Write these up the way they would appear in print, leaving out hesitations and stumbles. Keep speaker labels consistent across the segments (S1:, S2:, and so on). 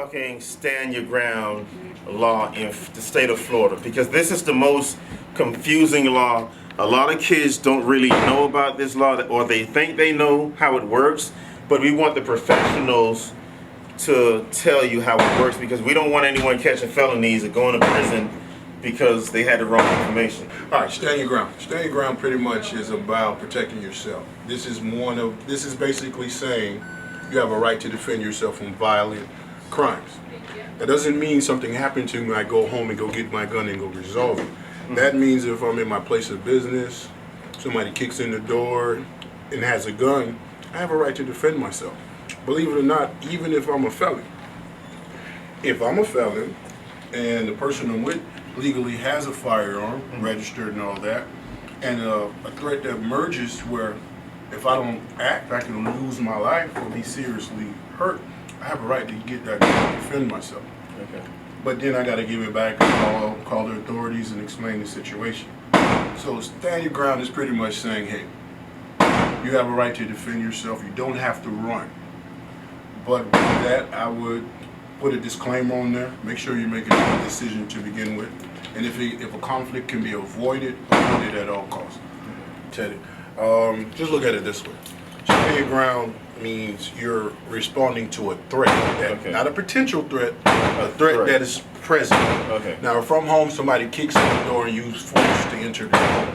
S1: talking stand your ground law in the state of Florida because this is the most confusing law. A lot of kids don't really know about this law, or they think they know how it works, but we want the professionals to tell you how it works because we don't want anyone catching felonies or going to prison because they had the wrong information.
S2: All right, stand your ground. Stand your ground pretty much is about protecting yourself. This is basically saying you have a right to defend yourself from violent crimes. That doesn't mean something happened to me, I go home and go get my gun and go resolve it. That means if I'm in my place of business, somebody kicks in the door and has a gun, I have a right to defend myself. Believe it or not, even if I'm a felon. If I'm a felon and the person I'm with legally has a firearm, registered and all that, and a threat that emerges where if I don't act, I can lose my life or be seriously hurt, I have a right to get that gun and defend myself.
S1: Okay.
S2: But then I got to give it back and call the authorities and explain the situation. So stand your ground is pretty much saying, hey, you have a right to defend yourself. You don't have to run. But with that, I would put a disclaimer on there. Make sure you're making a good decision to begin with. And if a conflict can be avoid it at all costs. Teddy, just look at it this way. Stand your ground means you're responding to a threat, not a potential threat, a threat that is present.
S1: Okay.
S2: Now, if from home somebody kicks in the door and uses force to enter the home,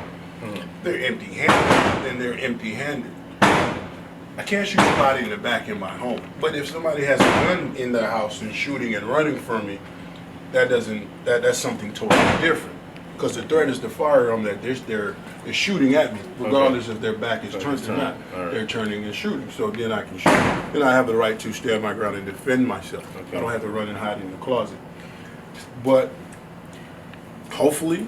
S2: they're empty-handed, then they're empty-handed. I can't shoot somebody in the back in my home, but if somebody has a gun in their house and shooting and running from me, that's something totally different. Because the threat is the firearm that they're shooting at me, regardless if their back is turned or not. Right. They're turning and shooting, so then I can shoot. Then I have the right to stand my ground and defend myself. Okay. I don't have to run and hide in the closet. But hopefully,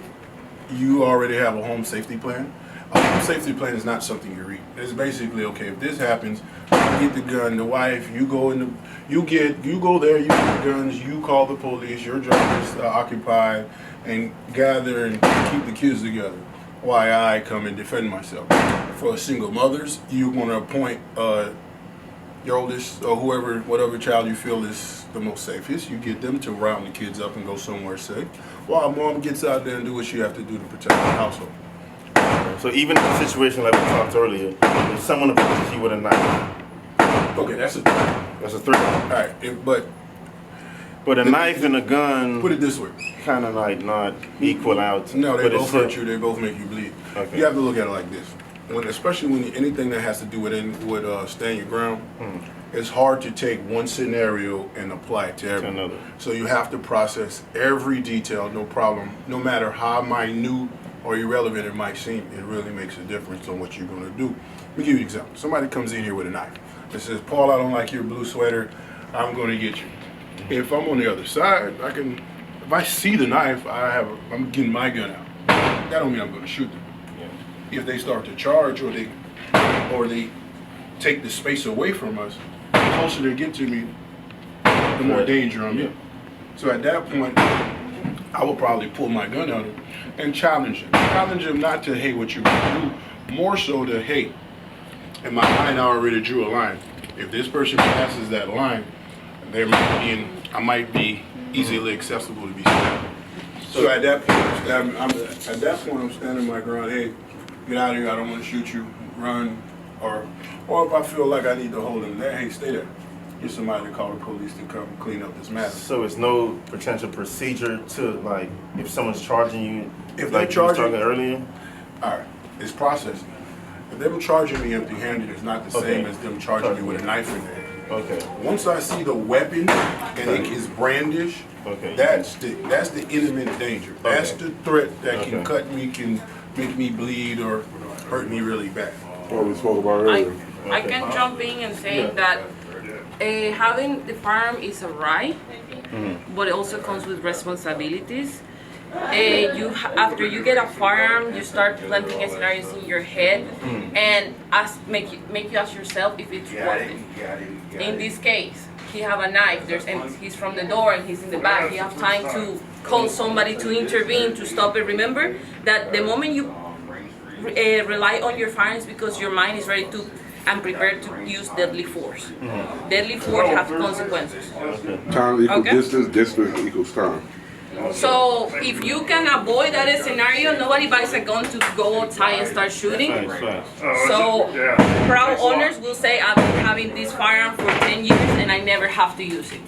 S2: you already have a home safety plan. A home safety plan is not something you read. It's basically, okay, if this happens, you get the gun, the wife, you go there, you get the guns, you call the police, your job is to occupy and gather and keep the kids together while I come and defend myself. For single mothers, you want to appoint your oldest or whatever child you feel is the most safest. You get them to round the kids up and go somewhere safe, while mom gets out there and do what she have to do to protect the household.
S1: So even in a situation like we talked earlier, if someone approaches you with a knife,
S2: okay, that's a threat.
S1: That's a threat.
S2: All right,
S1: but a knife and a gun,
S2: put it this way,
S1: kind of like not equal out.
S2: No, they both hurt you. They both make you bleed.
S1: Okay.
S2: You have to look at it like this. Especially when anything that has to do with stand your ground, it's hard to take one scenario and apply it to another. So you have to process every detail, no problem, no matter how minute or irrelevant it might seem. It really makes a difference on what you're going to do. Let me give you an example. Somebody comes in here with a knife. It says, "Paul, I don't like your blue sweater. I'm going to get you." If I'm on the other side, if I see the knife, I'm getting my gun out. That don't mean I'm going to shoot them. Yeah. If they start to charge or they take the space away from us, the closer they get to me, the more danger I'm in. So at that point, I will probably pull my gun out and challenge him. Challenge him not to hate what you're going to do, more so to hate. In my mind, I already drew a line. If this person passes that line, I might be easily accessible to be stabbed. So at that point, I'm standing my ground. Hey, get out of here! I don't want to shoot you. Run, or if I feel like I need to hold him there, hey, stay there. Get somebody to call the police to come clean up this matter.
S1: So it's no potential procedure to, like, if someone's charging you,
S2: if
S1: like
S2: they're charging
S1: you were talking earlier?
S2: All right, it's processing. If them charging me empty-handed is not the same as them charging me with a knife in their hand.
S1: Okay.
S2: Once I see the weapon and it is brandished, that's the imminent danger. That's the threat that can cut me, can make me bleed or hurt me really bad.
S3: What we spoke about earlier.
S4: I can jump in and say that having the firearm is a right, but it also comes with responsibilities. After you get a firearm, you start planting scenarios in your head and make you ask yourself if it's worth it. In this case, he have a knife. And he's from the door and he's in the back. He have time to call somebody to intervene to stop it. Remember that the moment you rely on your firearms because your mind is ready to and prepare to use deadly force. Deadly force has consequences.
S3: Time equals
S4: Okay.
S3: distance equals time.
S4: So if you can avoid that scenario, nobody buys a gun to go outside and start shooting. So proud owners will say, I've been having this firearm for 10 years and I never have to use it.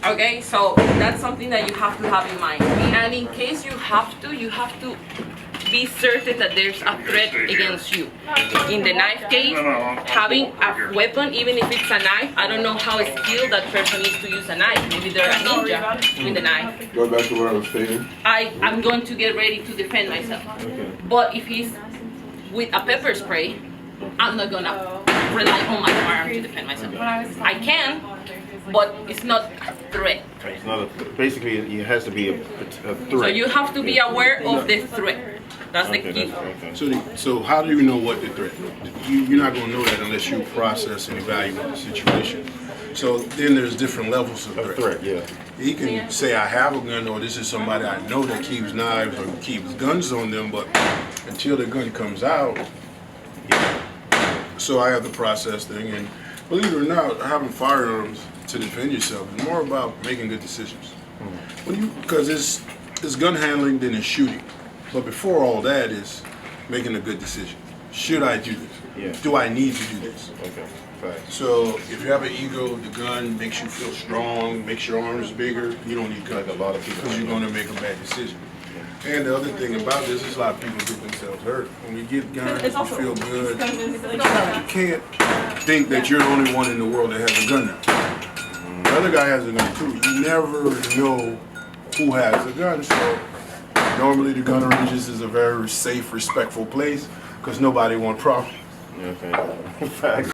S4: Okay, so that's something that you have to have in mind. And in case you have to be certain that there's a threat against you. In the knife case, having a weapon, even if it's a knife, I don't know how skilled that person is to use a knife. Maybe they're a ninja with the knife.
S3: Go back to what I was saying.
S4: I'm going to get ready to defend myself. But if he's with a pepper spray, I'm not gonna rely on my firearm to defend myself. I can, but it's not a threat.
S1: It's not a, basically, it has to be a threat.
S4: So you have to be aware of the threat. That's the
S1: Okay,
S4: key.
S2: So how do you know what the threat is? You're not going to know that unless you process and evaluate the situation. So then there's different levels of
S1: A threat, yeah.
S2: He can say, I have a gun, or this is somebody I know that keeps knives or keeps guns on them, but until the gun comes out, so I have the process thing. And believe it or not, having firearms to defend yourself is more about making good decisions. Because it's gun handling, then it's shooting. But before all that is making a good decision. Should I do this?
S1: Yeah.
S2: Do I need to do this?
S1: Okay, facts.
S2: So if you have an ego, the gun makes you feel strong, makes your arms bigger, you don't need guns.
S1: Like a lot of people.
S2: Because you're going to make a bad decision. And the other thing about this is a lot of people get themselves hurt. When we get guns, we feel good. You can't think that you're the only one in the world that has a gun now. The other guy has a gun too. You never know who has a gun. So normally the gun ranges is a very safe, respectful place because nobody wants problems.
S1: Okay, facts.